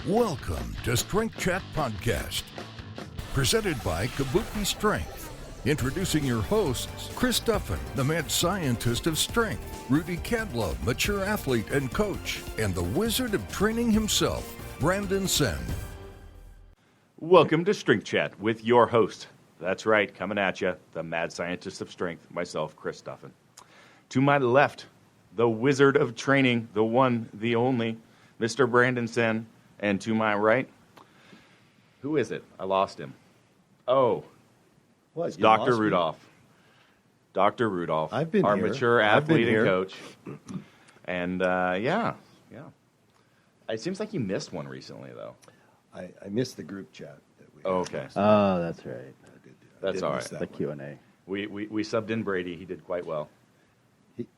Welcome to Strength Chat Podcast, presented by Kabuki Strength. Introducing your hosts, Chris Duffin, the mad scientist of strength, Rudy Cadlow, mature athlete and coach, and the wizard of training himself, Brandon Sen. Welcome to Strength Chat with your host. That's right, coming at you, the mad scientist of strength, myself, Chris Duffin. To my left, the wizard of training, the one, the only, Mr. Brandon Sen. And to my right, who is it? I lost him. Oh, it's Dr. Rudolph. Dr. Rudolph, I've been our here. mature athlete and here. coach. And yeah. It seems like you missed one recently, though. I missed the group chat. That we Oh, okay. Oh, that's right. That's all right. The Q&A. We subbed in Brady. He did quite well.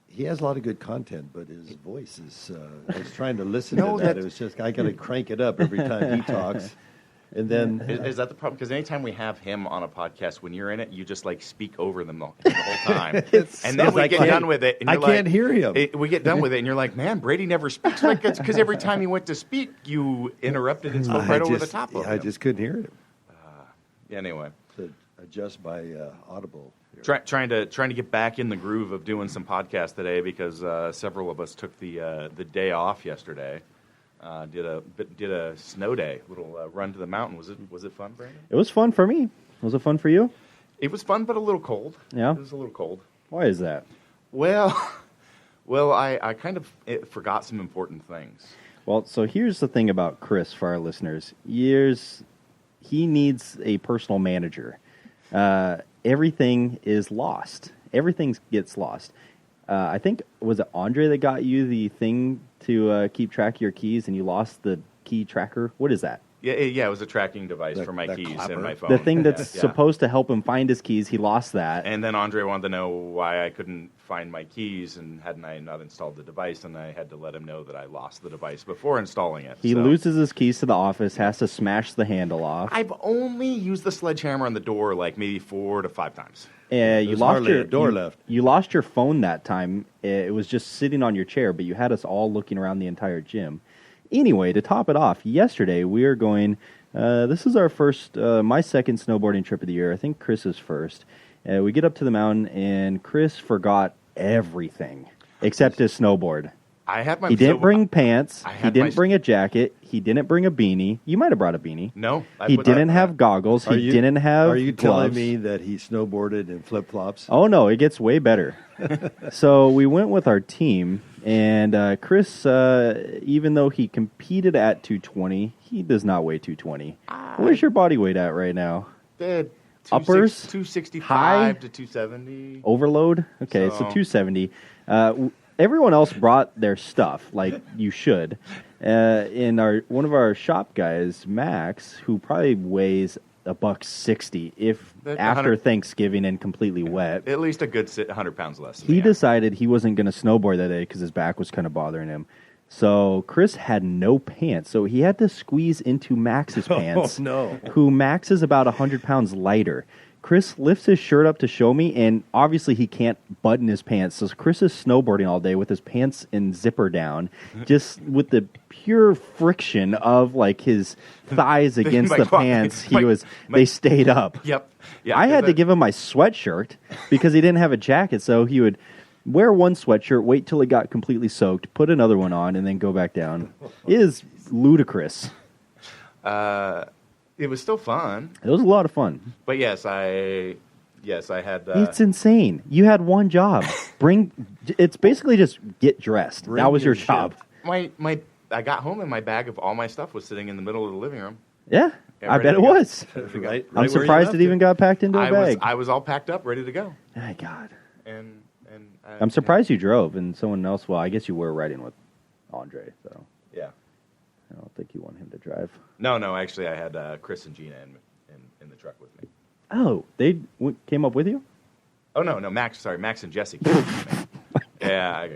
He has a lot of good content, but his voice is. I was trying to listen to that. It was just I got to crank it up every time he talks, and then Is that the problem? Because anytime we have him on a podcast, when you're in it, you just like speak over them the whole time, and then we get done with it, and I you're can't like, hear him. We get done with it, and you're like, man, Brady never speaks. Like it's because every time he went to speak, you interrupted and spoke right over the top of him. I just couldn't hear him. Anyway, To adjust my audible. trying to get back in the groove of doing some podcasts today because several of us took the day off yesterday. Did a snow day, little run to the mountain. Was it fun, Brandon? It was fun for me. Was it fun for you? It was fun, but a little cold. Yeah? It was a little cold. Why is that? Well, I kind of forgot some important things. Well, so here's the thing about Chris for our listeners. He needs a personal manager. Everything is lost. Everything gets lost. I think, was it Andre that got you the thing to keep track of your keys and you lost the key tracker? What is that? Yeah, it was a tracking device for my keys clapper. and my phone. The thing that's Yeah. supposed to help him find his keys, he lost that. And then Andre wanted to know why I couldn't find my keys and hadn't I not installed the device, and I had to let him know that I lost the device before installing it. He So loses his keys to the office, has to smash the handle off. I've only used the sledgehammer on the door like maybe 4 to 5 times. You There's lost hardly your a door you, left. You lost your phone that time. It was just sitting on your chair, but you had us all looking around the entire gym. Anyway, to top it off, yesterday we are going. This is our first, my second snowboarding trip of the year. I think Chris's first. We get up to the mountain, and Chris forgot everything except his snowboard. I had my. He didn't bring pants. I He had didn't my- bring a jacket. He didn't bring a beanie. You might have brought a beanie. No, He didn't have goggles. He didn't have Are you telling gloves. me that he snowboarded in flip flops? Oh, no, it gets way better. So we went with our team, and Chris, even though he competed at 220, he does not weigh 220. Where's your body weight at right now? Uppers? 265 High? to 270. Overload? Okay, so So- 270. Everyone else brought their stuff, like you should. And one of our shop guys, Max, who probably weighs $160 if That after 100 Thanksgiving and completely wet. At least a good 100 pounds less. Than He me. decided he wasn't going to snowboard that day because his back was kind of bothering him. So Chris had no pants, so he had to squeeze into Max's pants, no. who Max is about 100 pounds lighter. Chris lifts his shirt up to show me, and obviously he can't button his pants. So Chris is snowboarding all day with his pants and zipper down, just with the pure friction of like his thighs against the pants. They stayed up. Yep. Yeah, I had to give him my sweatshirt because he didn't have a jacket, so he would wear one sweatshirt, wait till it got completely soaked, put another one on, and then go back down. It is ludicrous. It was still fun, It was a lot of fun. but yes, I had. It's insane. You had one job. It's basically just get dressed. Bring that was your your job. I got home and my bag of all my stuff was sitting in the middle of the living room. Yeah, Yeah, I ready bet to it go. was. Right I'm where you surprised left it even got packed into a bag. I was all packed up, ready to go. My God. And I'm surprised you drove and someone else. Well, I guess you were riding with Andre, so Yeah. I don't think you want him to drive. No. Actually, I had Chris and Gina in the truck with me. Oh, they came up with you? Oh no, Max. Sorry, Max and Jesse. Came with me. Yeah.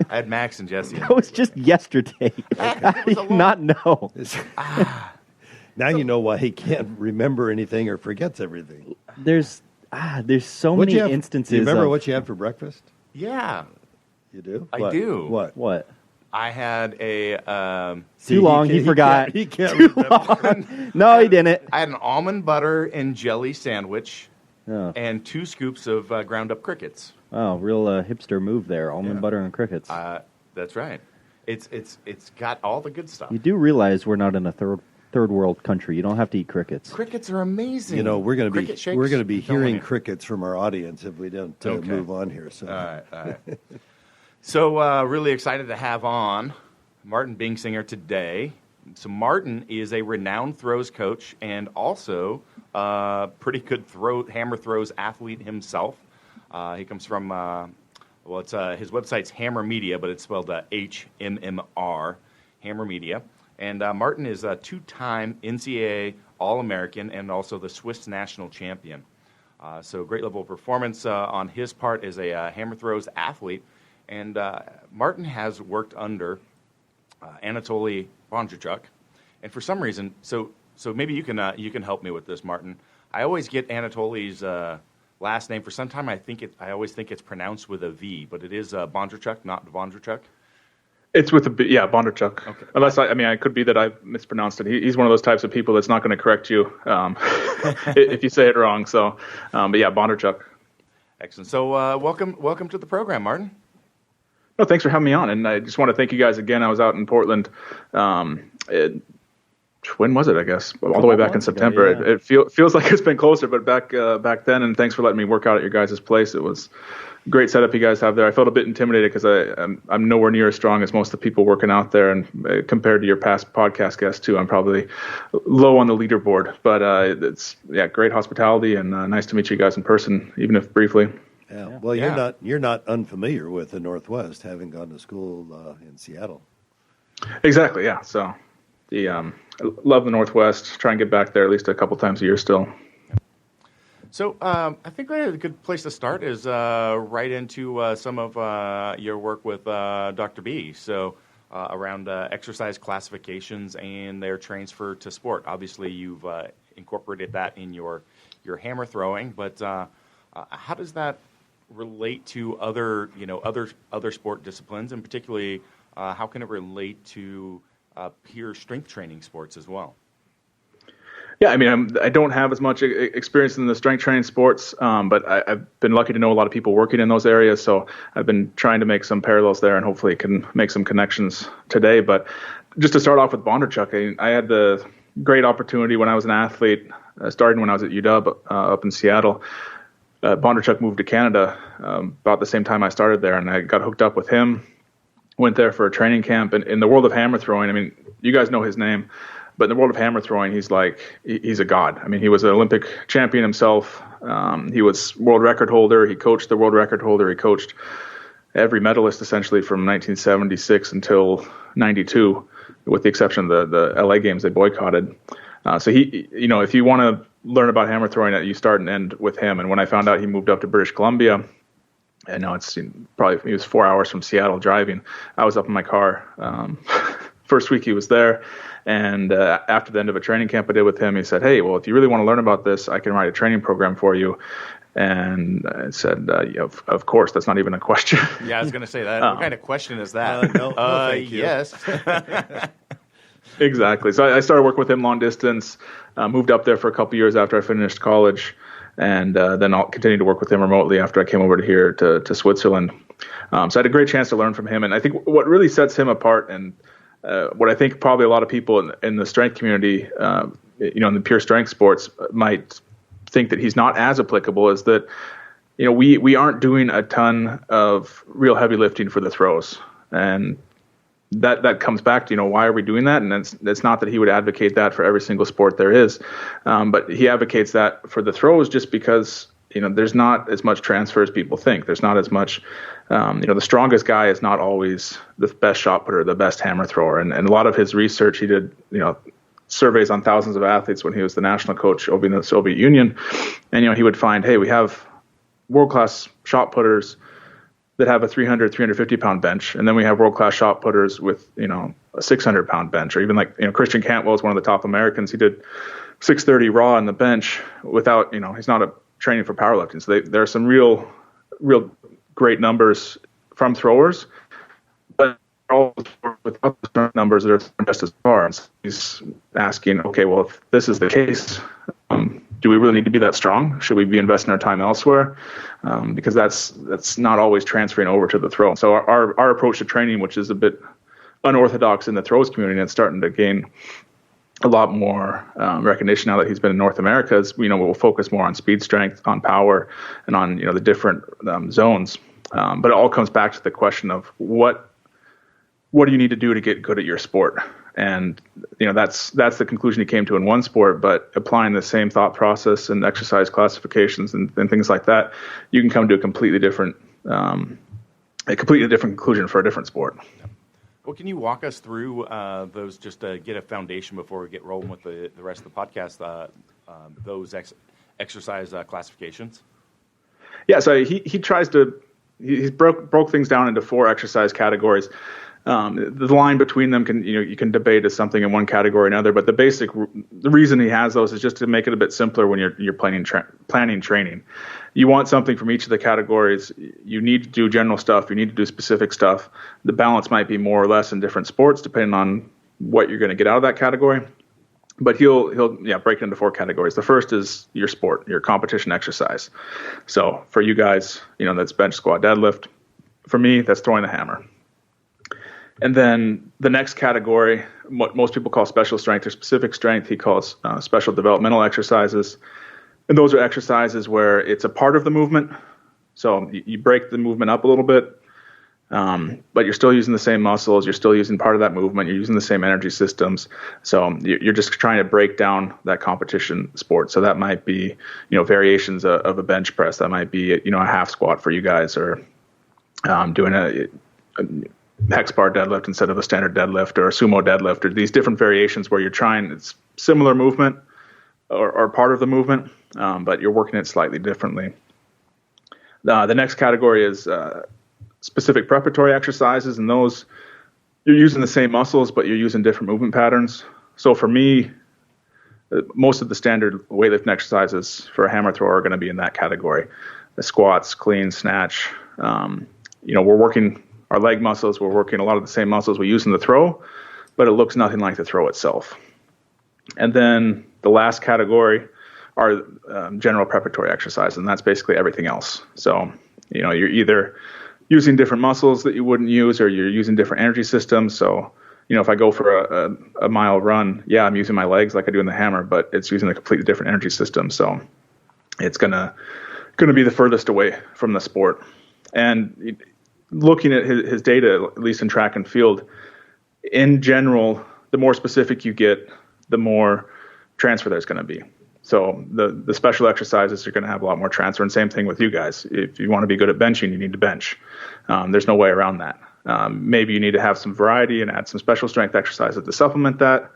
I had Max and Jesse. That was just yesterday. How do you not know? Now you know why he can't remember anything or forgets everything. There's so many instances. Do you remember of, what you had for breakfast? Yeah, You do? I What? do. What? What? I had a too long. He forgot. He can't remember. No, he didn't. I had an almond butter and jelly sandwich Oh, and 2 scoops of ground up crickets. oh real hipster move there. Almond butter and crickets. That's right. It's got all the good stuff. You do realize we're not in a third world country. You don't have to eat crickets. Crickets are amazing. You know, we're going Cricket shakes, to be I'm telling hearing you. crickets from our audience if we don't Okay. move on here. So, All right. So really excited to have on Martin Bingisser today. So Martin is a renowned throws coach and also pretty good hammer throws athlete himself. He comes from it's his website's Hammer Media, but it's spelled HMMR, Hammer Media. And Martin is a 2-time NCAA All-American and also the Swiss national champion. So great level of performance on his part as a hammer throws athlete. And Martin has worked under Anatoly Bondarchuk. And for some reason, so maybe you can help me with this, Martin. I always get Anatoly's last name. For some time, I always think it's pronounced with a V, but it is Bondarchuk, not Bondarchuk. It's with a B, yeah, Bondarchuk. Okay. Unless I could be that I mispronounced it. He's one of those types of people that's not going to correct you if you say it wrong. So, but yeah, Bondarchuk. Excellent. So welcome to the program, Martin. No, thanks for having me on, and I just want to thank you guys again. I was out in Portland. When was it? I guess all the way back in September. Ago, yeah. It feels like it's been closer, but back then. And thanks for letting me work out at your guys' place. It was a great setup you guys have there. I felt a bit intimidated because I'm nowhere near as strong as most of the people working out there, and compared to your past podcast guests too, I'm probably low on the leaderboard. But it's great hospitality and nice to meet you guys in person, even if briefly. yeah. Well, you're not unfamiliar with the Northwest, having gone to school in Seattle. Exactly. Yeah. So I love the Northwest. Try and get back there at least a couple times a year still. So I think a good place to start is right into some of your work with Dr. B. So around exercise classifications and their transfer to sport. Obviously, you've incorporated that in your hammer throwing, but how does that relate to other sport disciplines, and particularly how can it relate to peer strength training sports as well? Yeah, I mean, I don't have as much experience in the strength training sports, but I've been lucky to know a lot of people working in those areas, so I've been trying to make some parallels there and hopefully can make some connections today. But just to start off with Bondarchuk, I had the great opportunity when I was an athlete, starting when I was at UW up in Seattle. Bondarchuk moved to Canada about the same time I started there, and I got hooked up with him, went there for a training camp. And in the world of hammer throwing, I mean, you guys know his name. But in the world of hammer throwing, he's a god. I mean, he was an Olympic champion himself. He was world record holder. He coached the world record holder. He coached every medalist essentially from 1976 until 92, with the exception of the LA games they boycotted. So he, if you want to learn about hammer throwing, you start and end with him. And when I found out he moved up to British Columbia, and now he was 4 hours from Seattle driving. I was up in my car. First week he was there. And after the end of a training camp I did with him, he said, "Hey, well, if you really want to learn about this, I can write a training program for you." And I said, of course, that's not even a question. Yeah, I was going to say that. What kind of question is that? No, thank you. Yes. Exactly. So I started working with him long distance, moved up there for a couple years after I finished college, and then I'll continue to work with him remotely after I came over to here to Switzerland. So I had a great chance to learn from him. And I think what really sets him apart, and what I think probably a lot of people in the strength community, in the pure strength sports might think that he's not as applicable, is that, we aren't doing a ton of real heavy lifting for the throws. And that comes back to, why are we doing that? And it's not that he would advocate that for every single sport there is, but he advocates that for the throws just because, there's not as much transfer as people think. There's not as much, the strongest guy is not always the best shot putter, the best hammer thrower. And a lot of his research, he did, surveys on thousands of athletes when he was the national coach over in the Soviet Union. And, he would find, hey, we have world-class shot putters that have a 300, 350-pound bench. And then we have world-class shot putters with, a 600-pound bench. Or even Christian Cantwell is one of the top Americans. He did 630 raw on the bench without, he's not a training for powerlifting. So there are some real great numbers from throwers. But all without the strength numbers that are just as far. And so he's asking, okay, well, if this is the case, do we really need to be that strong? Should we be investing our time elsewhere? Because that's not always transferring over to the throw. So our approach to training, which is a bit unorthodox in the throws community, and it's starting to gain a lot more recognition now that he's been in North America, is, we'll focus more on speed, strength, on power, and on the different zones. But it all comes back to the question of what do you need to do to get good at your sport? And that's the conclusion he came to in one sport. But applying the same thought process and exercise classifications and things like that, you can come to a completely different conclusion for a different sport. Well, can you walk us through those, just to get a foundation before we get rolling with the rest of the podcast, those exercise classifications? Yeah, so he broke things down into 4 exercise categories. The line between them you can debate as something in one category or another, but the reason he has those is just to make it a bit simpler when you're planning training. You want something from each of the categories. You need to do general stuff. You need to do specific stuff. The balance might be more or less in different sports depending on what you're going to get out of that category. But he'll break it into 4 categories. The first is your sport, your competition exercise. So for you guys, that's bench, squat, deadlift. For me, that's throwing the hammer. And then the next category, what most people call special strength or specific strength, he calls special developmental exercises. And those are exercises where it's a part of the movement. So you break the movement up a little bit, but you're still using the same muscles. You're still using part of that movement. You're using the same energy systems. So you're just trying to break down that competition sport. So that might be, variations of a bench press. That might be, a half squat for you guys, or doing a hex bar deadlift instead of a standard deadlift, or a sumo deadlift, or these different variations where it's similar movement or part of the movement, but you're working it slightly differently. The next category is specific preparatory exercises, and those you're using the same muscles, but you're using different movement patterns. So for me, most of the standard weightlifting exercises for a hammer thrower are going to be in that category. The squats, clean, snatch. We're working our leg muscles. We're working a lot of the same muscles we use in the throw, but it looks nothing like the throw itself. And then the last category are general preparatory exercise, and that's basically everything else. So, you're either using different muscles that you wouldn't use, or you're using different energy systems. So, if I go for a mile run, I'm using my legs like I do in the hammer, but it's using a completely different energy system. So it's gonna be the furthest away from the sport. And looking at his data, at least in track and field, in general, the more specific you get, the more transfer there's going to be. So the special exercises are going to have a lot more transfer, and same thing with you guys. If you want to be good at benching, you need to bench. There's no way around that. Maybe you need to have some variety and add some special strength exercises to supplement that.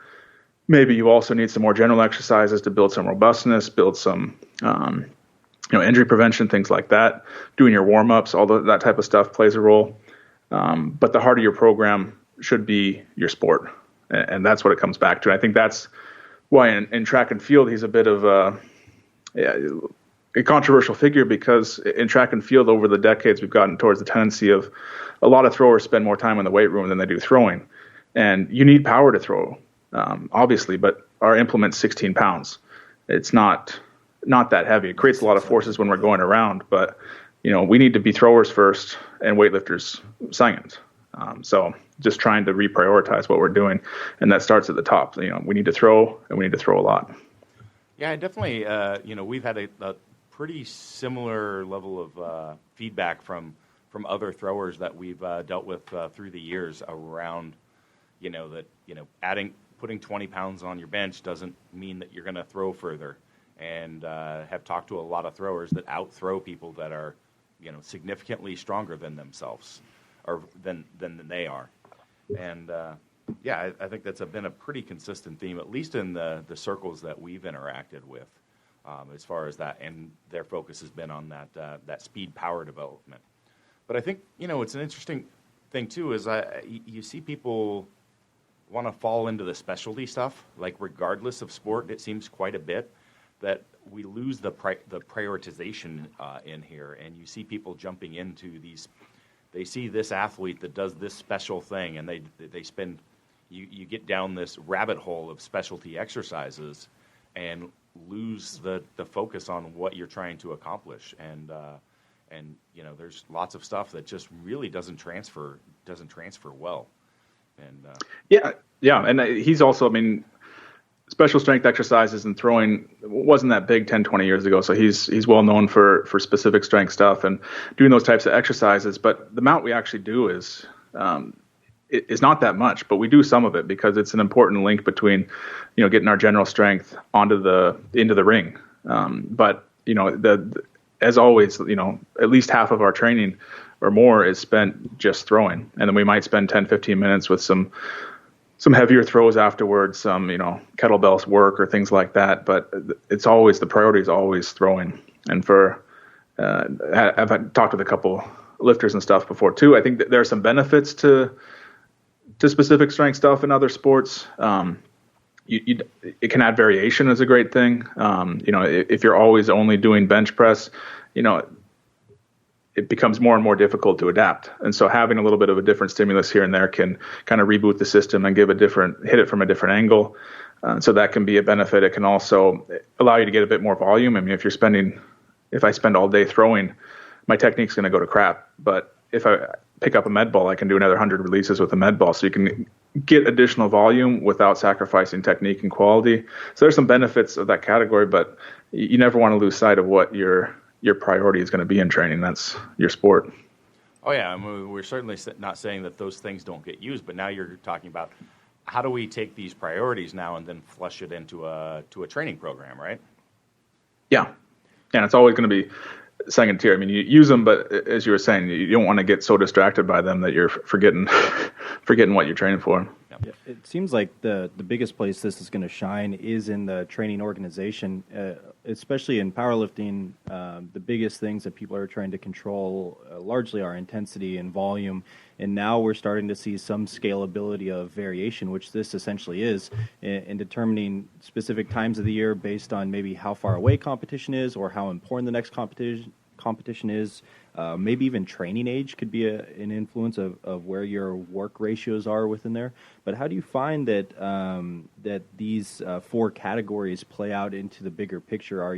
Maybe you also need some more general exercises to build some robustness, build some injury prevention, things like that. Doing your warm-ups, all that type of stuff plays a role. But the heart of your program should be your sport. And that's what it comes back to. And I think that's why in track and field, he's a bit of a controversial figure, because in track and field over the decades, we've gotten towards the tendency of a lot of throwers spend more time in the weight room than they do throwing. And you need power to throw, obviously, but our implement's 16 pounds. It's not that heavy. It creates a lot of forces when we're going around, but we need to be throwers first and weightlifters second. So just trying to reprioritize what we're doing, and that starts at the top. We need to throw, and we need to throw a lot. Yeah, definitely. We've had a pretty similar level of feedback from other throwers that we've dealt with through the years around, putting 20 pounds on your bench doesn't mean that you're going to throw further. And have talked to a lot of throwers that out-throw people that are, significantly stronger than themselves, or than they are. And I think that's been a pretty consistent theme, at least in the circles that we've interacted with, as far as that. And their focus has been on that speed power development. But I think it's an interesting thing too, is you see people want to fall into the specialty stuff, like regardless of sport. It seems quite a bit that we lose the prioritization in here, and you see people jumping into these they see this athlete that does this special thing, and they spend, you get down this rabbit hole of specialty exercises and lose the focus on what you're trying to accomplish. And there's lots of stuff that just really doesn't transfer well. And and he's also, special strength exercises and throwing wasn't that big 10, 20 years ago. So he's well known for specific strength stuff and doing those types of exercises. But the amount we actually do is not that much, but we do some of it because it's an important link between, getting our general strength into the ring. But as always, at least half of our training or more is spent just throwing. And then we might spend 10, 15 minutes with some heavier throws afterwards, some, kettlebells work or things like that. But it's always, the priority is always throwing. And I've talked with a couple lifters and stuff before too. I think that there are some benefits to specific strength stuff in other sports. It can add variation is a great thing. If you're always only doing bench press, it becomes more and more difficult to adapt. And so having a little bit of a different stimulus here and there can kind of reboot the system and hit it from a different angle. So that can be a benefit. It can also allow you to get a bit more volume. If I spend all day throwing, my technique's going to go to crap. But if I pick up a med ball, I can do another 100 releases with a med ball. So you can get additional volume without sacrificing technique and quality. So there's some benefits of that category, but you never want to lose sight of what your priority is going to be in training. That's your sport. Oh yeah, we're certainly not saying that those things don't get used, but now you're talking about how do we take these priorities now and then flush it into a training program, right? Yeah, and it's always going to be second tier. You use them, but as you were saying, you don't want to get so distracted by them that you're forgetting what you're training for. Yeah, it seems like the biggest place this is going to shine is in the training organization, especially in powerlifting. The biggest things that people are trying to control largely are intensity and volume, and now we're starting to see some scalability of variation, which this essentially is, in determining specific times of the year based on maybe how far away competition is or how important the next competition is. Maybe even training age could be an influence of where your work ratios are within there. But how do you find that these four categories play out into the bigger picture? Are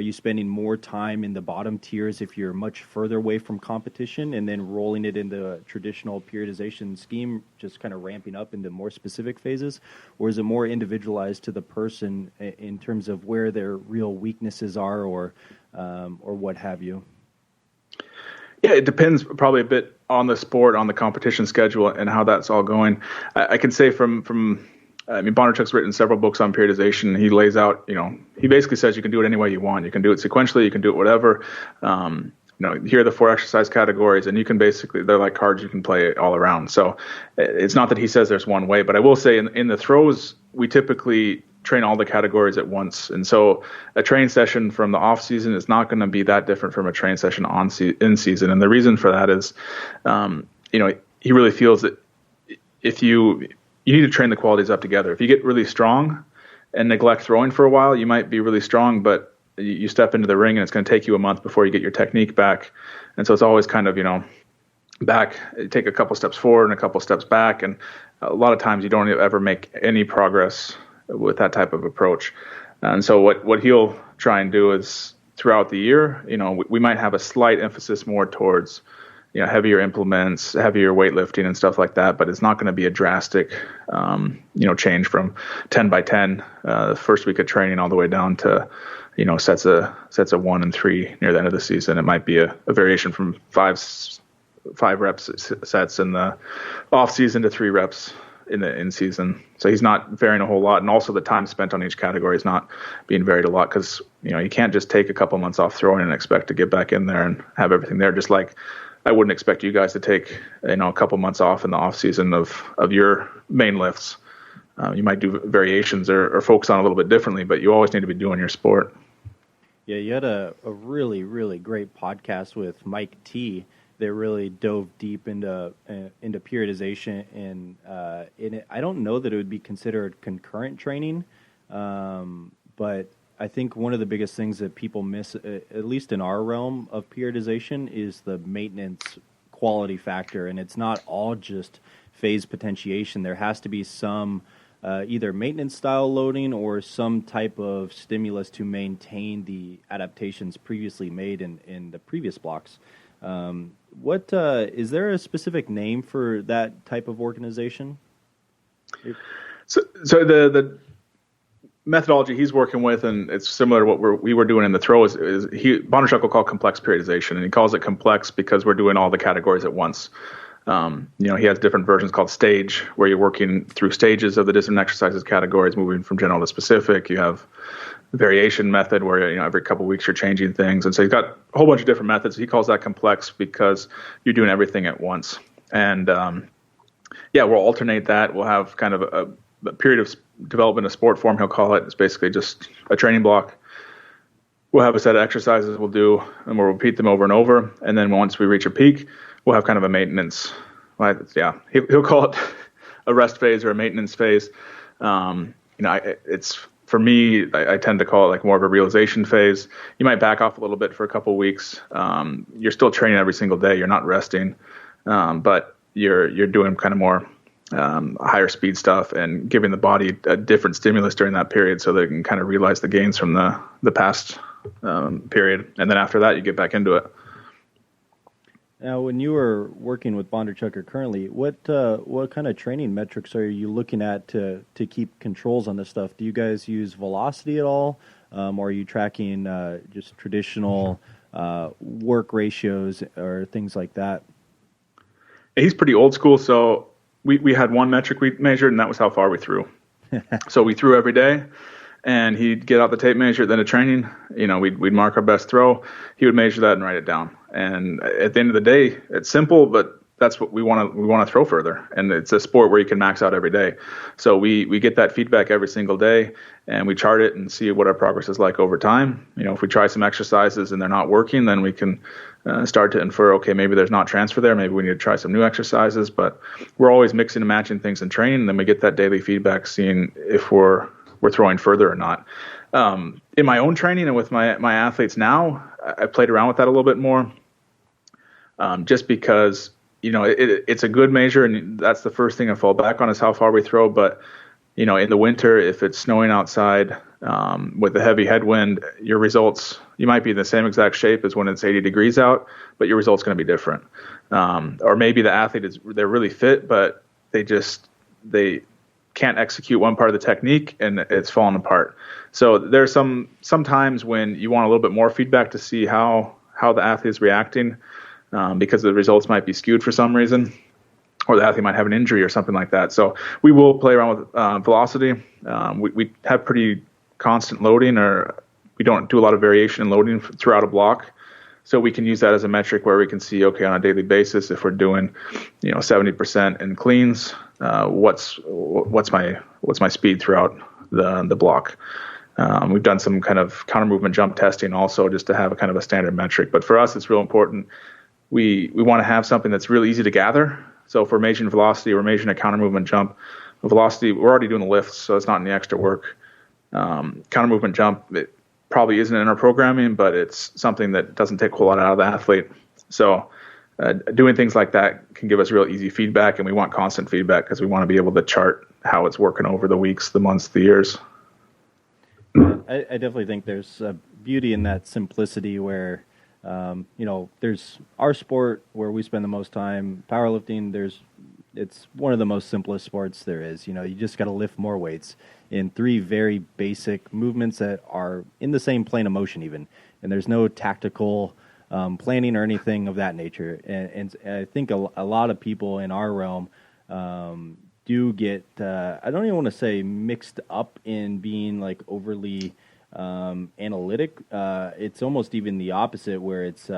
you spending more time in the bottom tiers if you're much further away from competition and then rolling it into a traditional periodization scheme, just kind of ramping up into more specific phases? Or is it more individualized to the person in terms of where their real weaknesses are or what have you? Yeah, it depends probably a bit on the sport, on the competition schedule, and how that's all going. I can say from Bondarchuk's written several books on periodization. He lays out, he basically says you can do it any way you want. You can do it sequentially, you can do it whatever. Here are the four exercise categories, and you can they're like cards you can play all around. So it's not that he says there's one way, but I will say in the throws, we typically train all the categories at once. And so a training session from the off season is not going to be that different from a training session in season. And the reason for that is, he really feels that if you need to train the qualities up together. If you get really strong and neglect throwing for a while, you might be really strong, but you step into the ring and it's going to take you a month before you get your technique back. And so it's always kind of, take a couple steps forward and a couple steps back. And a lot of times you don't ever make any progress with that type of approach. And so what he'll try and do is throughout the year, we might have a slight emphasis more towards, heavier implements, heavier weightlifting and stuff like that, but it's not going to be a drastic, change from 10 by 10, the first week of training all the way down to, sets of 1 and 3 near the end of the season. It might be a variation from five reps sets in the off season to 3 reps in season. So he's not varying a whole lot. And also the time spent on each category is not being varied a lot because, you can't just take a couple months off throwing and expect to get back in there and have everything there. Just like I wouldn't expect you guys to take, a couple months off in the off season of your main lifts. You might do variations or focus on a little bit differently, but you always need to be doing your sport. Yeah, you had a really, really great podcast with Mike T that really dove deep into periodization, and I don't know that it would be considered concurrent training, but I think one of the biggest things that people miss, at least in our realm of periodization, is the maintenance quality factor, and it's not all just phase potentiation. There has to be some either maintenance style loading or some type of stimulus to maintain the adaptations previously made in the previous blocks. What is there a specific name for that type of organization? So the methodology he's working with, and it's similar to what we were doing in the throw, is Bondarchuk will call complex periodization, and he calls it complex because we're doing all the categories at once. He has different versions called stage, where you're working through stages of the different exercises categories, moving from general to specific. You have the variation method, where every couple of weeks you're changing things, and so he's got a whole bunch of different methods. He calls that complex because you're doing everything at once. And we'll alternate that. We'll have kind of a period of development of sport form, he'll call it. It's basically just a training block. We'll have a set of exercises we'll do, and we'll repeat them over and over. And then once we reach a peak, we'll have kind of a maintenance. He'll call it a rest phase or a maintenance phase. It's for me, I tend to call it like more of a realization phase. You might back off a little bit for a couple of weeks. You're still training every single day. You're not resting, but you're doing kind of more higher speed stuff and giving the body a different stimulus during that period, so they can kind of realize the gains from the past period. And then after that, you get back into it. Now, when you were working with Bondarchuk currently, what kind of training metrics are you looking at to keep controls on this stuff? Do you guys use velocity at all, or are you tracking just traditional work ratios or things like that? He's pretty old school, so we had one metric we measured, and that was how far we threw. So we threw every day, and he'd get out the tape measure at the end of training. We'd mark our best throw. He would measure that and write it down. And at the end of the day, it's simple, but that's what we want to throw further. And it's a sport where you can max out every day. So we get that feedback every single day, and we chart it and see what our progress is like over time. If we try some exercises and they're not working, then we can start to infer, okay, maybe there's not transfer there. Maybe we need to try some new exercises. But we're always mixing and matching things in training, and then we get that daily feedback, seeing if we're throwing further or not. In my own training and with my athletes now, I played around with that a little bit more, just because it's a good measure, and that's the first thing I fall back on is how far we throw. But in the winter, if it's snowing outside with a heavy headwind, your results, you might be in the same exact shape as when it's 80 degrees out, but your results going to be different. Or maybe the athlete they're really fit, but they can't execute one part of the technique, and it's falling apart. So there's some times when you want a little bit more feedback to see how the athlete is reacting, because the results might be skewed for some reason, or the athlete might have an injury or something like that. So we will play around with velocity. We have pretty constant loading, or we don't do a lot of variation in loading throughout a block. So we can use that as a metric where we can see, okay, on a daily basis, if we're doing 70% in cleans, what's my speed throughout the block. We've done some kind of counter movement jump testing also, just to have a kind of a standard metric. But for us, it's real important. We want to have something that's really easy to gather. So if we're measuring velocity, we're measuring a counter movement jump. Velocity, we're already doing the lifts, so it's not any extra work. Counter movement jump, it probably isn't in our programming, but it's something that doesn't take a whole lot out of the athlete. So doing things like that can give us real easy feedback, and we want constant feedback because we want to be able to chart how it's working over the weeks, the months, the years. I definitely think there's a beauty in that simplicity where, there's our sport where we spend the most time, powerlifting. It's one of the most simplest sports there is. You just got to lift more weights in 3 very basic movements that are in the same plane of motion even. And there's no tactical planning or anything of that nature. And I think a lot of people in our realm do get, I don't even want to say mixed up in being like overly analytic. It's almost even the opposite, where it's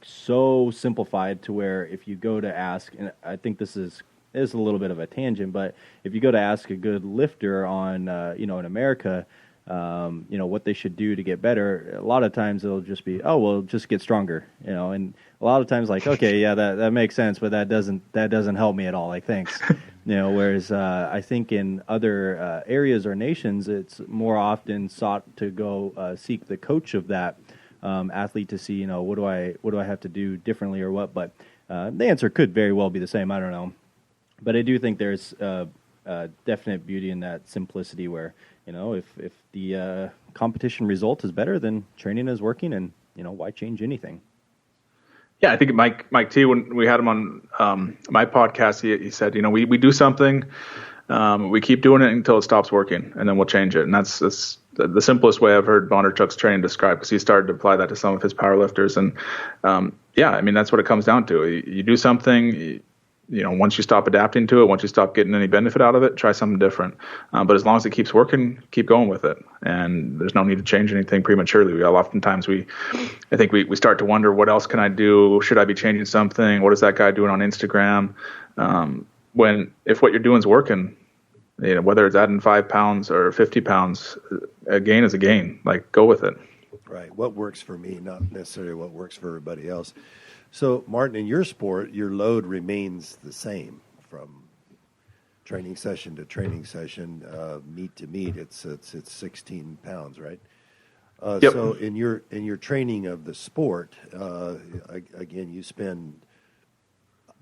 so simplified to where if you go to ask, and I think this is a little bit of a tangent, but if you go to ask a good lifter on, in America, what they should do to get better, a lot of times it'll just be, oh, well, just get stronger, and a lot of times like, okay, yeah, that makes sense, but that doesn't help me at all. Like, thanks. Whereas I think in other areas or nations, it's more often sought to go seek the coach of that athlete to see, what do I have to do differently or what. But the answer could very well be the same. I don't know. But I do think there's definite beauty in that simplicity where, if the competition result is better, then training is working, and, why change anything? Yeah, I think Mike T, when we had him on my podcast, he said, we do something, we keep doing it until it stops working, and then we'll change it. And that's the simplest way I've heard Bondarchuk's training described, because he started to apply that to some of his powerlifters. And that's what it comes down to. You do something, once you stop adapting to it, once you stop getting any benefit out of it, try something different. But as long as it keeps working, keep going with it. And there's no need to change anything prematurely. Oftentimes I think we start to wonder, what else can I do? Should I be changing something? What is that guy doing on Instagram? If what you're doing is working, whether it's adding 5 pounds or 50 pounds, a gain is a gain. Like, go with it. Right. What works for me, not necessarily what works for everybody else. So, Martin, in your sport, your load remains the same from training session to training session, meet to meet. It's 16 pounds, right? Yep. So, in your training of the sport, again, you spend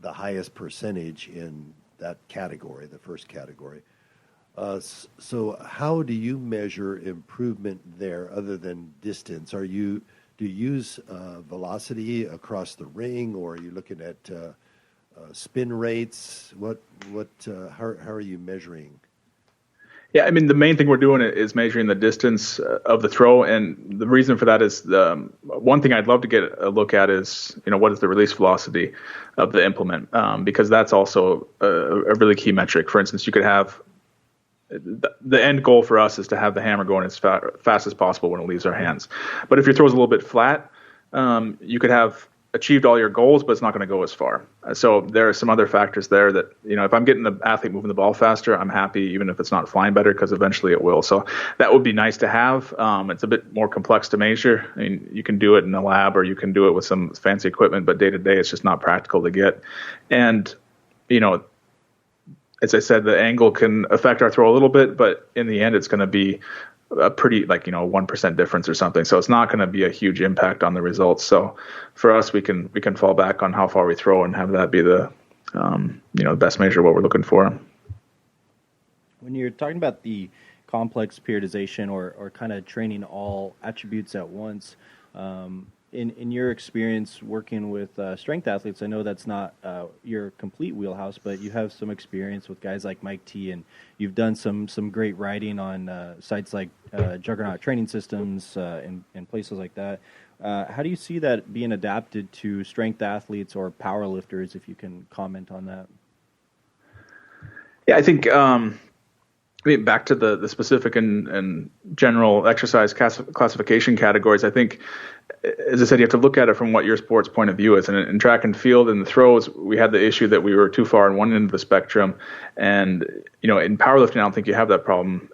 the highest percentage in that category, the first category. So, how do you measure improvement there, other than distance? Do you use velocity across the ring, or are you looking at spin rates? How are you measuring? Yeah, I mean, the main thing we're doing is measuring the distance of the throw, and the reason for that is one thing I'd love to get a look at is, what is the release velocity of the implement, because that's also a really key metric. For instance, you could have the end goal for us is to have the hammer going as fast as possible when it leaves our hands. But if your throw is a little bit flat, you could have achieved all your goals, but it's not going to go as far. So there are some other factors there that, if I'm getting the athlete moving the ball faster, I'm happy, even if it's not flying better, because eventually it will. So that would be nice to have. It's a bit more complex to measure. I mean, you can do it in a lab, or you can do it with some fancy equipment, but day to day, it's just not practical to get. And, as I said, the angle can affect our throw a little bit, but in the end, it's going to be a pretty 1% difference or something. So it's not going to be a huge impact on the results. So for us, we can fall back on how far we throw and have that be the best measure of what we're looking for. When you're talking about the complex periodization or kind of training all attributes at once, in your experience working with strength athletes, I know that's not your complete wheelhouse, but you have some experience with guys like Mike T, and you've done some great writing on sites like Juggernaut Training Systems and places like that. How do you see that being adapted to strength athletes or powerlifters, if you can comment on that? Yeah, I think back to the specific and general exercise classification categories, I think, as I said, you have to look at it from what your sport's point of view is. And in track and field and the throws, we had the issue that we were too far on one end of the spectrum. And, in powerlifting, I don't think you have that problem.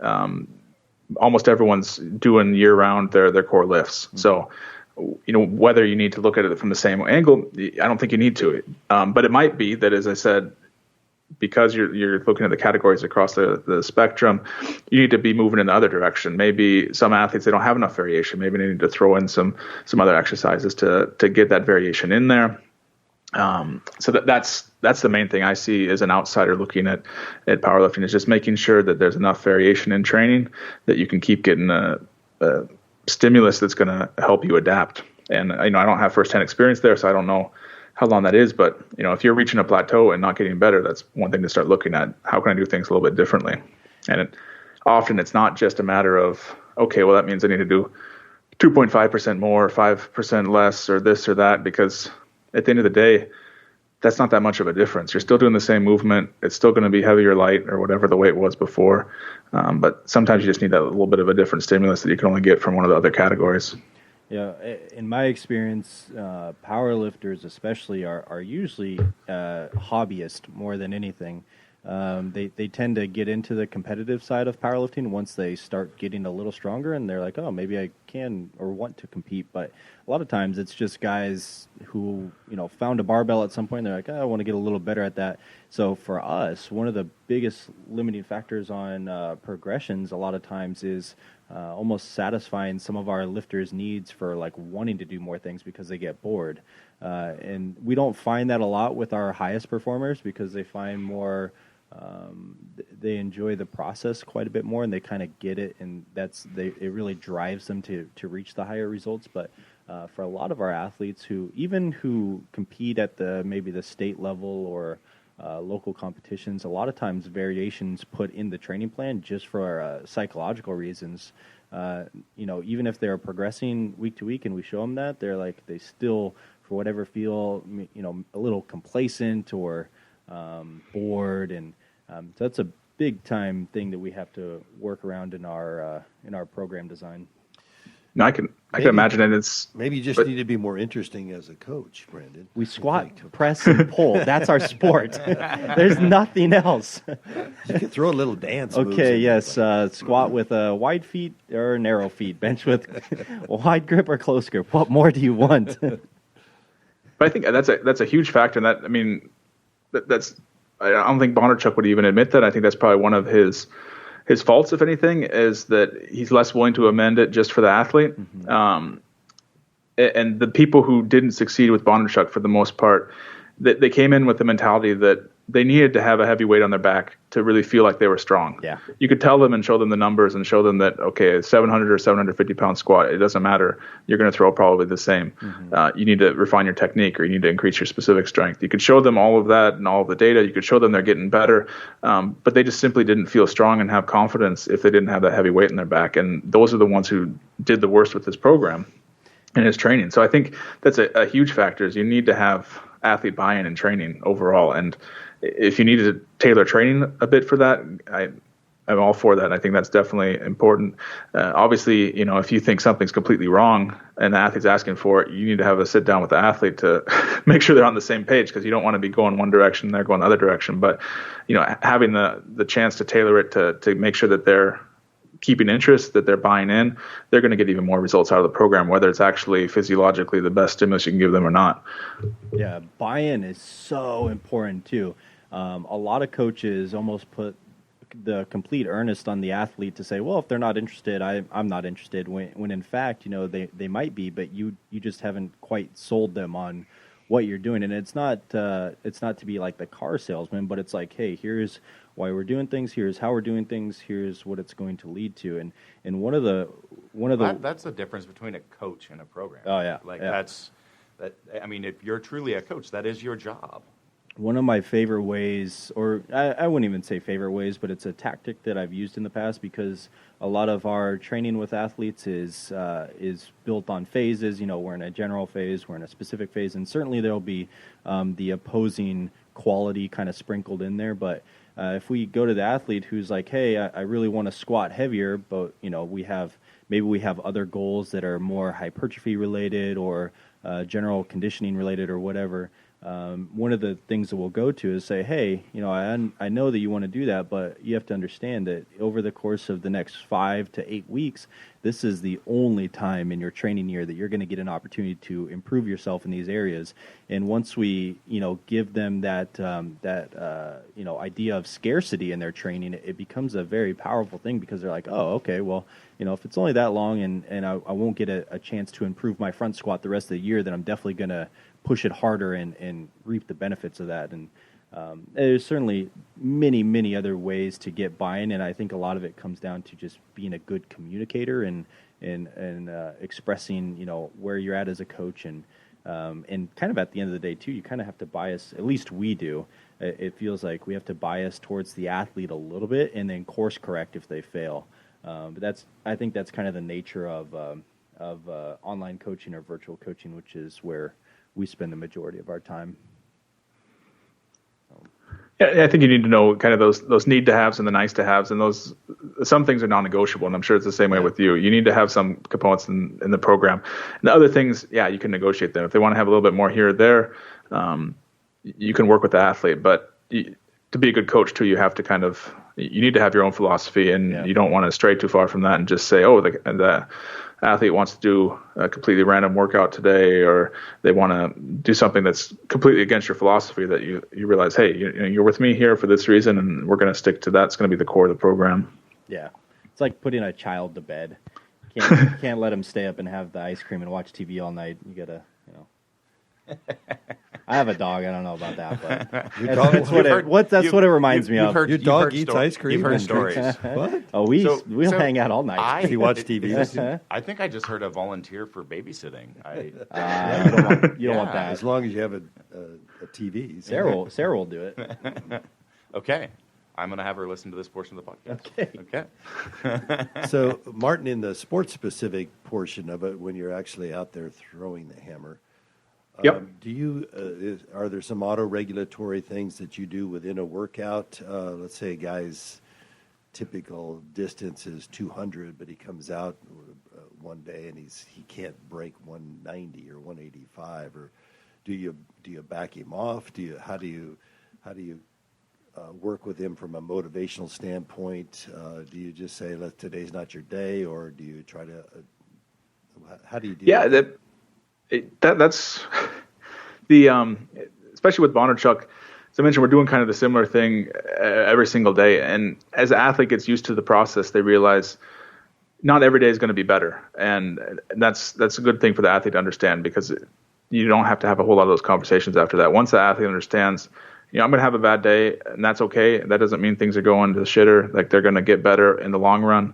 Almost everyone's doing year-round their core lifts. Mm-hmm. So, whether you need to look at it from the same angle, I don't think you need to. But it might be that, as I said, because you're looking at the categories across the spectrum, you need to be moving in the other direction. Maybe some athletes, they don't have enough variation. Maybe they need to throw in some other exercises to get that variation in there. So that's the main thing I see as an outsider looking at powerlifting, is just making sure that there's enough variation in training that you can keep getting a stimulus that's going to help you adapt. And I don't have firsthand experience there, so I don't know how long that is, but if you're reaching a plateau and not getting better, that's one thing to start looking at. How can I do things a little bit differently? And often it's not just a matter of, okay, well, that means I need to do 2.5% more, 5% less, or this or that, because at the end of the day, that's not that much of a difference. You're still doing the same movement. It's still going to be heavy or light or whatever the weight was before. But sometimes you just need that little bit of a different stimulus that you can only get from one of the other categories. Yeah, in my experience, powerlifters especially are usually hobbyists more than anything. they tend to get into the competitive side of powerlifting once they start getting a little stronger, and they're like, oh, maybe I can or want to compete. But a lot of times it's just guys who, found a barbell at some point, and they're like, oh, I want to get a little better at that. So for us, one of the biggest limiting factors on progressions a lot of times is almost satisfying some of our lifters' needs for like wanting to do more things because they get bored. And we don't find that a lot with our highest performers because they find more, they enjoy the process quite a bit more, and they kind of get it, and it really drives them to reach the higher results. But for a lot of our athletes who compete at maybe the state level or local competitions, a lot of times variations put in the training plan just for psychological reasons. Even if they're progressing week to week and we show them that, they still, for whatever, feel a little complacent or bored, and so that's a big time thing that we have to work around in our program design. No, I can imagine it. Maybe you just need to be more interesting as a coach, Brandon. We squat, press, and pull. That's our sport. There's nothing else. You can throw a little dance. Okay, yes. Squat with wide feet or narrow feet. Bench with wide grip or close grip. What more do you want? But I think that's a huge factor. And that, I mean, that's I don't think Bondarchuk would even admit that. I think that's probably one of his faults, if anything, is that he's less willing to amend it just for the athlete. Mm-hmm. And the people who didn't succeed with Bondarchuk, for the most part, they came in with the mentality that they needed to have a heavy weight on their back to really feel like they were strong. Yeah. You could tell them and show them the numbers and show them that, okay, a 700 or 750 pound squat, it doesn't matter. You're going to throw probably the same. Mm-hmm. You need to refine your technique, or you need to increase your specific strength. You could show them all of that and all of the data. You could show them they're getting better. But they just simply didn't feel strong and have confidence if they didn't have that heavy weight in their back. And those are the ones who did the worst with this program and his training. So I think that's a huge factor, is you need to have athlete buy-in and training overall. And if you need to tailor training a bit for that, I'm all for that. I think that's definitely important. Obviously, if you think something's completely wrong and the athlete's asking for it, you need to have a sit down with the athlete to make sure they're on the same page, because you don't want to be going one direction and they're going the other direction. But, having the chance to tailor it to make sure that they're keeping interest, that they're buying in, they're going to get even more results out of the program, whether it's actually physiologically the best stimulus you can give them or not. Yeah, buy-in is so important too. A lot of coaches almost put the complete earnest on the athlete to say, well, if they're not interested, I'm not interested, when in fact, they might be, but you just haven't quite sold them on what you're doing. And it's not to be like the car salesman, but it's like, hey, here's why we're doing things, here's how we're doing things, here's what it's going to lead to. And one of the that's the difference between a coach and a program. Oh yeah. I mean, if you're truly a coach, that is your job. One of my favorite ways, or I wouldn't even say favorite ways, but it's a tactic that I've used in the past, because a lot of our training with athletes is built on phases. We're in a general phase, we're in a specific phase, and certainly there'll be the opposing quality kind of sprinkled in there. But if we go to the athlete who's like, hey, I really want to squat heavier, but we have other goals that are more hypertrophy related or general conditioning related or whatever. One of the things that we'll go to is say, hey, I know that you want to do that, but you have to understand that over the course of the next 5 to 8 weeks, this is the only time in your training year that you're going to get an opportunity to improve yourself in these areas. And once we, give them that idea of scarcity in their training, it becomes a very powerful thing, because they're like, oh, okay, well, if it's only that long and I won't get a chance to improve my front squat the rest of the year, then I'm definitely going to push it harder and reap the benefits of that. And there's certainly many, many other ways to get buy-in, and I think a lot of it comes down to just being a good communicator and expressing, where you're at as a coach, and kind of at the end of the day too, you kind of have to bias. At least we do. It feels like we have to bias towards the athlete a little bit, and then course correct if they fail. But I think that's kind of the nature of online coaching or virtual coaching, which is where we spend the majority of our time. Yeah, I think you need to know kind of those need to haves and the nice to haves, and some things are non-negotiable, and I'm sure it's the same way with you. You need to have some components in the program. And the other things, yeah, you can negotiate them. If they want to have a little bit more here or there, you can work with the athlete. But to be a good coach too, you have to you need to have your own philosophy, and you don't want to stray too far from that and just say, oh, the athlete wants to do a completely random workout today, or they want to do something that's completely against your philosophy, that you realize, hey, you're with me here for this reason, and we're going to stick to that. It's going to be the core of the program. Yeah. It's like putting a child to bed. Can't let him stay up and have the ice cream and watch TV all night. You got to, I have a dog. I don't know about that, but that's what it reminds me of. Your dog eats ice cream. You've heard stories. What? Oh, we'll hang out all night. Does he watch TV? I think I just heard a volunteer for babysitting. You don't want that. As long as you have a TV. Sarah will do it. Okay. I'm going to have her listen to this portion of the podcast. Okay. So, Martin, in the sports-specific portion of it, when you're actually out there throwing the hammer, do you are there some auto-regulatory things that you do within a workout? Let's say a guy's typical distance is 200, but he comes out one day and he can't break 190 or 185, or do you back him off? How do you work with him from a motivational standpoint? Do you just say, today's not your day, or do you try to, how do you do that? That's the, especially with Bondarchuk, as I mentioned, we're doing kind of the similar thing every single day. And as an athlete gets used to the process, they realize not every day is going to be better. And that's a good thing for the athlete to understand, because you don't have to have a whole lot of those conversations after that. Once the athlete understands, I'm going to have a bad day, and that's okay. That doesn't mean things are going to the shitter. Like, they're going to get better in the long run.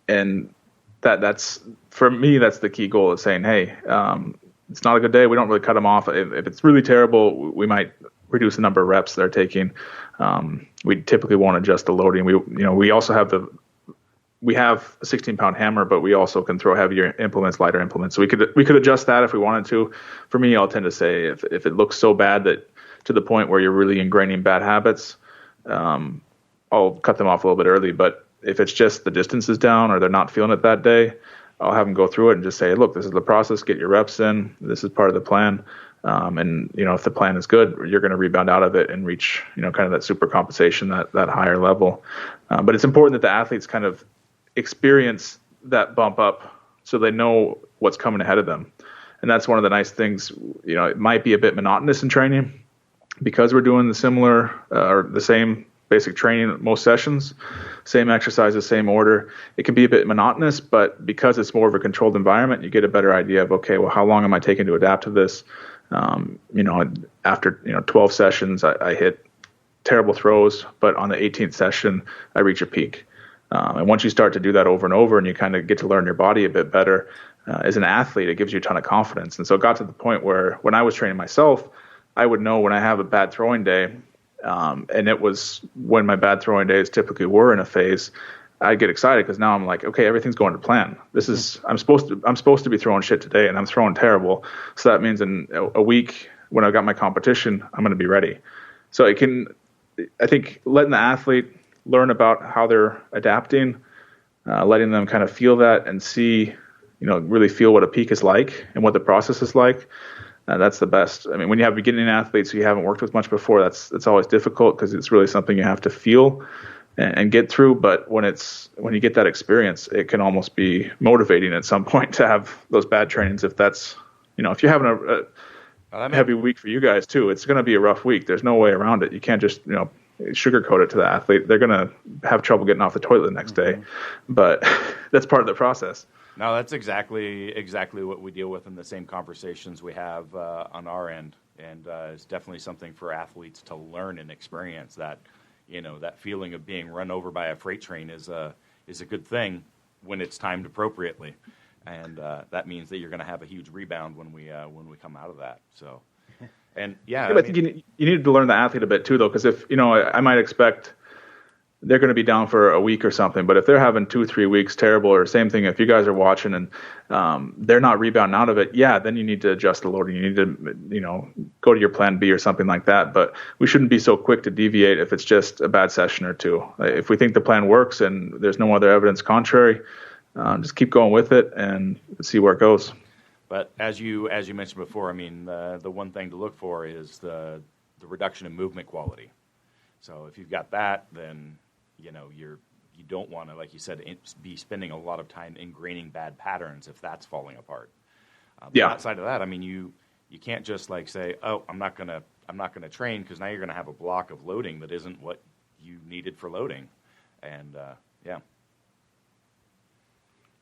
And that's, for me, that's the key goal, is saying, hey, it's not a good day. We don't really cut them off. If it's really terrible, we might reduce the number of reps they're taking. We typically won't adjust the loading. We also have we have a 16-pound hammer, but we also can throw heavier implements, lighter implements. So we could adjust that if we wanted to. For me, I'll tend to say, if it looks so bad that to the point where you're really ingraining bad habits, I'll cut them off a little bit early. But if it's just the distance is down, or they're not feeling it that day, I'll have them go through it and just say, look, this is the process. Get your reps in. This is part of the plan. And if the plan is good, you're going to rebound out of it and reach, kind of that super compensation, that higher level. But it's important that the athletes kind of experience that bump up, so they know what's coming ahead of them. And that's one of the nice things. It might be a bit monotonous in training, because we're doing the similar or the same basic training most sessions, same exercises, same order. It can be a bit monotonous, but because it's more of a controlled environment, you get a better idea of, okay, well, how long am I taking to adapt to this? After 12 sessions, I hit terrible throws, but on the 18th session, I reach a peak. And once you start to do that over and over, and you kind of get to learn your body a bit better, as an athlete, it gives you a ton of confidence. And so it got to the point where, when I was training myself, I would know when I have a bad throwing day, and it was when my bad throwing days typically were in a phase, I'd get excited, because now I'm like, okay, everything's going to plan. I'm supposed to be throwing shit today, and I'm throwing terrible. So that means in a week, when I've got my competition, I'm going to be ready. So I think letting the athlete learn about how they're adapting, letting them kind of feel that and see, really feel what a peak is like and what the process is like. That's the best. I mean, when you have beginning athletes who you haven't worked with much before, that's always difficult, because it's really something you have to feel and get through. But when you get that experience, it can almost be motivating at some point to have those bad trainings. If that's, if you're having a heavy week for you guys too, it's going to be a rough week. There's no way around it. You can't just, sugarcoat it to the athlete. They're going to have trouble getting off the toilet the next day, but that's part of the process. No, that's exactly what we deal with in the same conversations we have on our end, and it's definitely something for athletes to learn and experience. That that feeling of being run over by a freight train is a good thing when it's timed appropriately, and that means that you're going to have a huge rebound when we come out of that. So, and but I think you need to learn the athlete a bit too, though, because if I might expect they're going to be down for a week or something. But if they're having 2-3 weeks terrible, or same thing, if you guys are watching and they're not rebounding out of it, then you need to adjust the loading. You need to, go to your plan B or something like that. But we shouldn't be so quick to deviate if it's just a bad session or two. If we think the plan works and there's no other evidence contrary, just keep going with it and see where it goes. But as you mentioned before, I mean, the one thing to look for is the reduction in movement quality. So if you've got that, then you don't want to, like you said, be spending a lot of time ingraining bad patterns if that's falling apart. But outside of that, I mean, you can't just like say, oh, I'm not gonna train, because now you're gonna have a block of loading that isn't what you needed for loading, and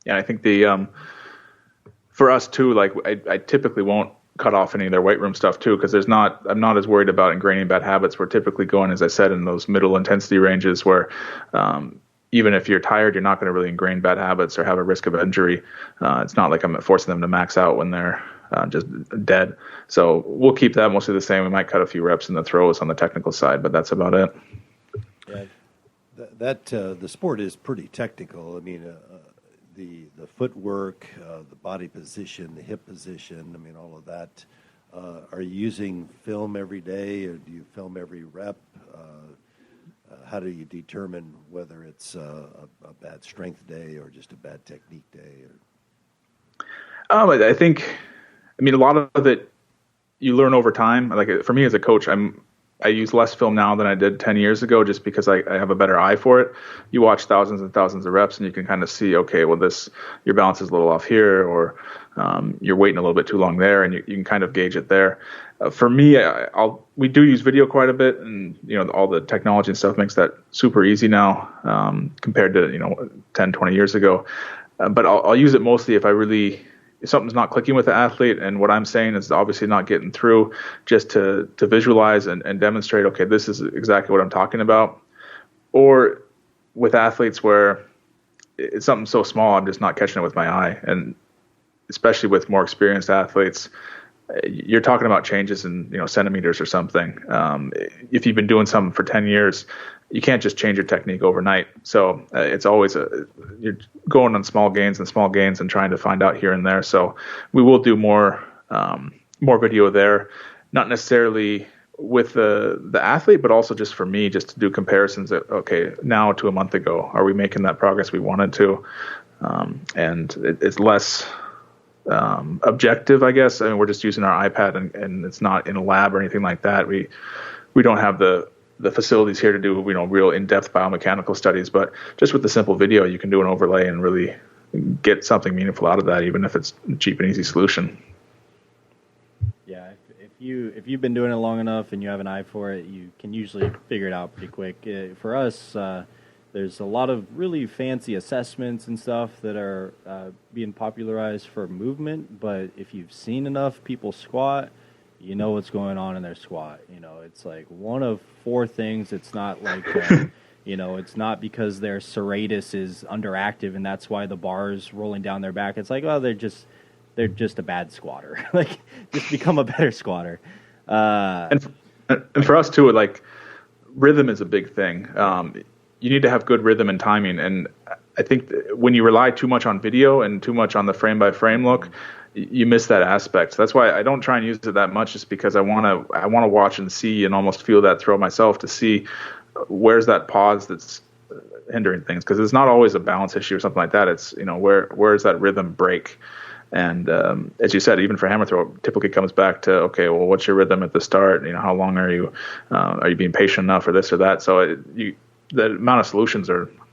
I think for us too, like I typically won't cut off any of their weight room stuff too, because I'm not as worried about ingraining bad habits. We're typically going, as I said, in those middle intensity ranges where even if you're tired, you're not going to really ingrain bad habits or have a risk of injury. It's not like I'm forcing them to max out when they're just dead. So we'll keep that mostly the same. We might cut a few reps in the throws on the technical side, but that's about it. Yeah, the sport is pretty technical. I mean, the footwork, the body position, the hip position, I mean, all of that. Are you using film every day, or do you film every rep? How do you determine whether it's a bad strength day or just a bad technique day? I think, a lot of it you learn over time. Like for me as a coach, I use less film now than I did 10 years ago, just because I have a better eye for it. You watch thousands and thousands of reps and you can kind of see, okay, well, your balance is a little off here, or you're waiting a little bit too long there, and you can kind of gauge it there. For me, we do use video quite a bit, and all the technology and stuff makes that super easy now compared to 10, 20 years ago. But I'll use it mostly if something's not clicking with the athlete and what I'm saying is obviously not getting through, just to visualize and demonstrate, okay, this is exactly what I'm talking about. Or with athletes where it's something so small, I'm just not catching it with my eye. And especially with more experienced athletes, you're talking about changes in centimeters or something. If you've been doing something for 10 years, you can't just change your technique overnight. So it's always you're going on small gains and trying to find out here and there. So we will do more video there, not necessarily with the athlete, but also just for me, just to do comparisons that, okay, now to a month ago, are we making that progress we wanted to? And it's less objective, I guess. I mean, we're just using our iPad and it's not in a lab or anything like that. We don't have the facilities here to do real in-depth biomechanical studies, but just with the simple video, you can do an overlay and really get something meaningful out of that, even if it's a cheap and easy solution. Yeah, if you've been doing it long enough and you have an eye for it, you can usually figure it out pretty quick. For us, there's a lot of really fancy assessments and stuff that are being popularized for movement, but if you've seen enough people squat, you know what's going on in their squat. It's like one of four things. It's not like, it's not because their serratus is underactive and that's why the bar is rolling down their back. It's like, oh, they're just a bad squatter. Like, just become a better squatter. And for us too, like, rhythm is a big thing. You need to have good rhythm and timing. And I think when you rely too much on video and too much on the frame by frame look, you miss that aspect. So that's why I don't try and use it that much, just because I want to watch and see and almost feel that throw myself to see where's that pause that's hindering things. Because it's not always a balance issue or something like that. It's, where's that rhythm break? And as you said, even for hammer throw, it typically comes back to, okay, well, what's your rhythm at the start? How long are you being patient enough or this or that? So the amount of solutions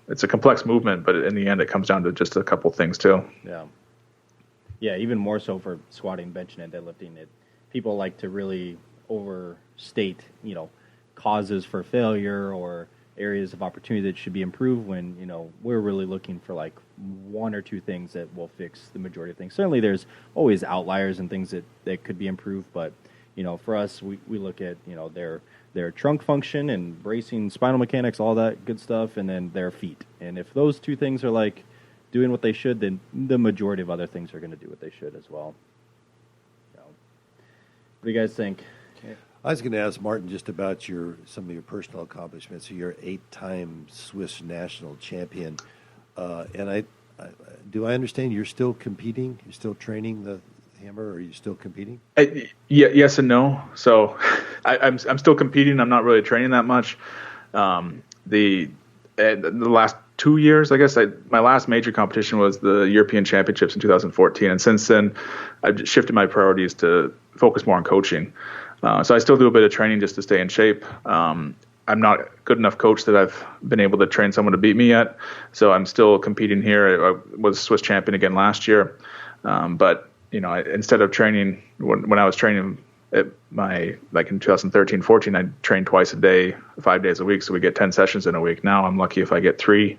it's a complex movement, but in the end, it comes down to just a couple things too. Yeah. Yeah, even more so for squatting, benching, and deadlifting. People like to really overstate, causes for failure or areas of opportunity that should be improved when, we're really looking for like one or two things that will fix the majority of things. Certainly there's always outliers and things that could be improved, but, for us, we look at, their trunk function and bracing, spinal mechanics, all that good stuff, and then their feet. And if those two things are like doing what they should, then the majority of other things are going to do what they should as well. So, what do you guys think? I was going to ask Martin just about some of your personal accomplishments. So you're 8-time Swiss national champion, and do I understand you're still competing? You're still training the hammer, or are you still competing? Yes and no. So I'm still competing. I'm not really training that much. The last 2 years, I guess, my last major competition was the European Championships in 2014. And since then, I've shifted my priorities to focus more on coaching. So I still do a bit of training just to stay in shape. I'm not a good enough coach that I've been able to train someone to beat me yet. So I'm still competing here. I was Swiss champion again last year. But, instead of training, when I was training at in 2013, 14, I trained twice a day, 5 days a week. So we get 10 sessions in a week. Now I'm lucky if I get 3.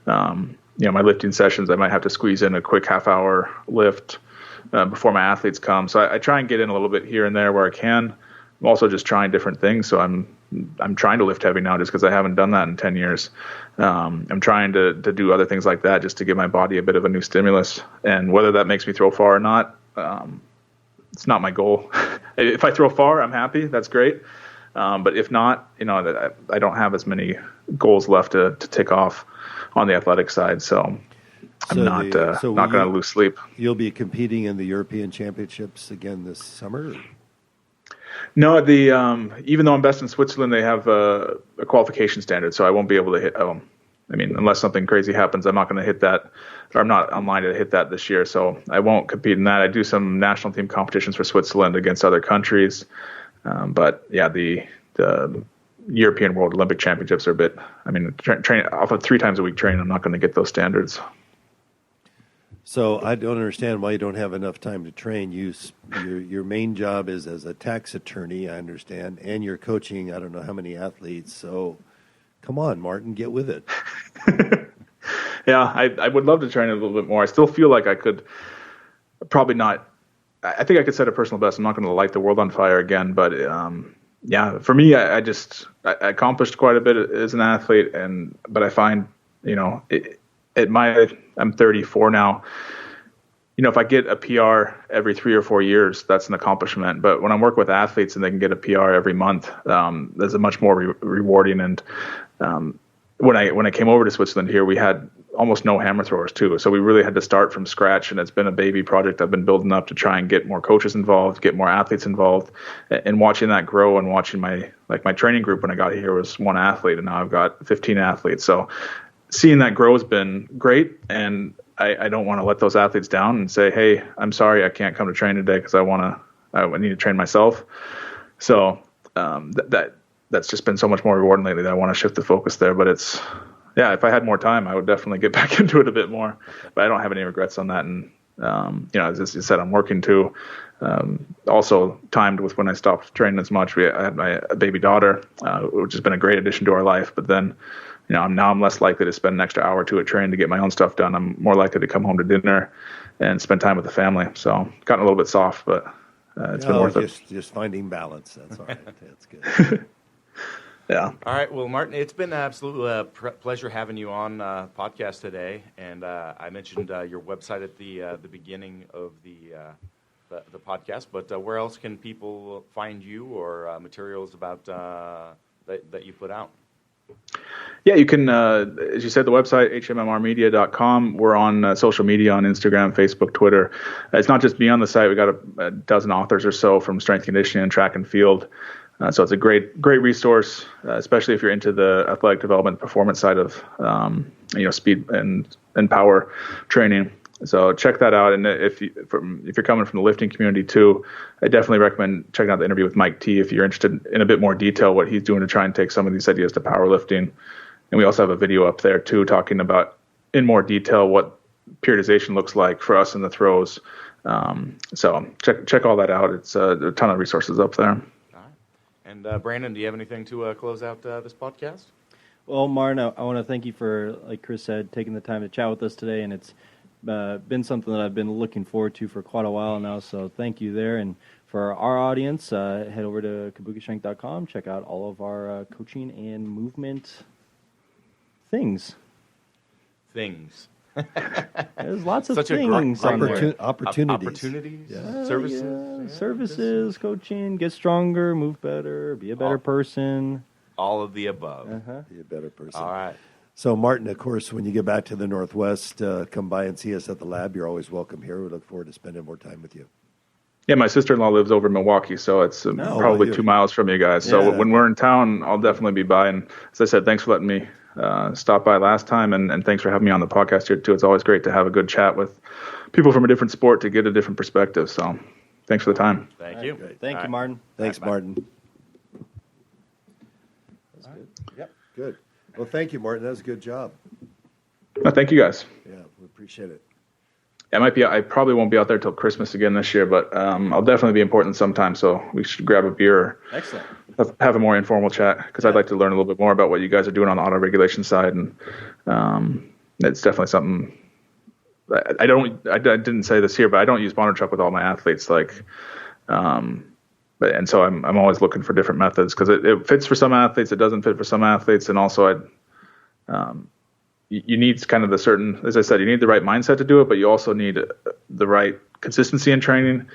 My lifting sessions, I might have to squeeze in a quick half-hour lift before my athletes come. So I try and get in a little bit here and there where I can. I'm also just trying different things. So I'm trying to lift heavy now just because I haven't done that in 10 years. I'm trying to do other things like that just to give my body a bit of a new stimulus. And whether that makes me throw far or not, it's not my goal. If I throw far, I'm happy. That's great. But if not, I don't have as many goals left to tick off on the athletic side. So I'm not going to lose sleep. You'll be competing in the European Championships again this summer? No, even though I'm best in Switzerland, they have a qualification standard, so I won't be able to hit. Unless something crazy happens, I'm not going to hit that, or I'm not online to hit that this year, so I won't compete in that. I do some national team competitions for Switzerland against other countries, but yeah, the European World Olympic Championships are a bit. Train off of 3 times a week training, I'm not going to get those standards. So I don't understand why you don't have enough time to train. Your main job is as a tax attorney, I understand, and you're coaching I don't know how many athletes. So come on, Martin, get with it. Yeah, I would love to train a little bit more. I still feel like I could probably not. I think I could set a personal best. I'm not going to light the world on fire again, but yeah, for me, I accomplished quite a bit as an athlete, but I find I'm 34 now. If I get a PR every 3 or 4 years, that's an accomplishment. But when I'm working with athletes and they can get a PR every month, there's a much more rewarding. And when I came over to Switzerland here, we had almost no hammer throwers too. So we really had to start from scratch, and it's been a baby project I've been building up to try and get more coaches involved, get more athletes involved, and watching that grow and watching my training group when I got here was 1 athlete, and now I've got 15 athletes. So seeing that grow has been great, and I don't want to let those athletes down and say, hey, I'm sorry I can't come to train today because I need to train myself. So that's just been so much more rewarding lately that I want to shift the focus there. But if I had more time, I would definitely get back into it a bit more. But I don't have any regrets on that. And, as you said, I'm working too. Also timed with when I stopped training as much. I had my baby daughter, which has been a great addition to our life. But then, I'm less likely to spend an extra hour or 2 at training to get my own stuff done. I'm more likely to come home to dinner and spend time with the family. So gotten a little bit soft, but it's been worth it. Just finding balance. That's all right. That's good. Yeah. All right. Well, Martin, it's been an absolute pleasure having you on podcast today. And I mentioned your website at the beginning of the podcast. But where else can people find you or materials about that you put out? Yeah, you can, as you said, the website, hmmrmedia.com. We're on social media on Instagram, Facebook, Twitter. It's not just me on the site. We got a dozen authors or so from strength conditioning and track and field. So it's a great resource, especially if you're into the athletic development performance side of, speed and power training. So check that out. And if you're coming from the lifting community too, I definitely recommend checking out the interview with Mike T. if you're interested in a bit more detail what he's doing to try and take some of these ideas to powerlifting. And we also have a video up there too, talking about in more detail what periodization looks like for us in the throws. So check all that out. It's a ton of resources up there. All right. And Brandon, do you have anything to close out this podcast? Well, Martin, I want to thank you for, like Chris said, taking the time to chat with us today, and it's been something that I've been looking forward to for quite a while now, so thank you there. And for our audience, head over to kabukistrength.com, check out all of our coaching and movement things. There's lots of things on there. Opportunities. Services. Services, coaching, get stronger, move better, be a better person. All of the above. Be a better person. All right. So, Martin, of course, when you get back to the Northwest, come by and see us at the lab. You're always welcome here. We look forward to spending more time with you. Yeah, my sister-in-law lives over in Milwaukee, so it's probably 2 miles from you guys. So when we're in town, I'll definitely be by. And as I said, thanks for letting me stop by last time, and thanks for having me on the podcast here, too. It's always great to have a good chat with people from a different sport to get a different perspective. So thanks for the time. Thank you. Thank you, Martin. Thanks, Martin. That's good. Yep. Good. Well, thank you, Martin. That was a good job. Thank you guys. Yeah, we appreciate it. I probably won't be out there till Christmas again this year, but I'll definitely be in Portland sometime. So we should grab a beer. Excellent. Have a more informal chat because I'd like to learn a little bit more about what you guys are doing on the auto regulation side, and it's definitely something. I didn't say this here, but I don't use monitor truck with all my athletes. And so I'm always looking for different methods because it fits for some athletes, it doesn't fit for some athletes, and also you need kind of as I said, you need the right mindset to do it, but you also need the right consistency in training.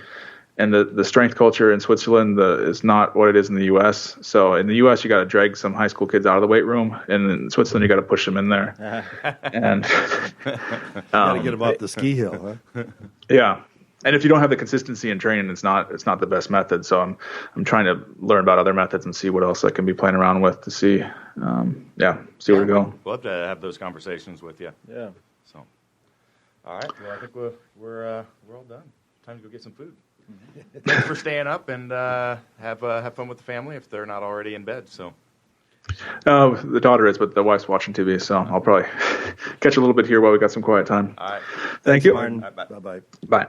And the strength culture in Switzerland is not what it is in the U.S. So in the U.S., you got to drag some high school kids out of the weight room, and in Switzerland, you got to push them in there. And got to get them off the ski hill, huh? Yeah. And if you don't have the consistency in training, it's not the best method. So I'm trying to learn about other methods and see what else I can be playing around with to see where we go. We'll have to have those conversations with you. Yeah. So, all right. Well, I think we're all done. Time to go get some food. Thanks for staying up and have fun with the family if they're not already in bed. So. The daughter is, but the wife's watching TV, so I'll probably catch a little bit here while we got some quiet time. All right. Thank you. Martin. Bye-bye. Bye.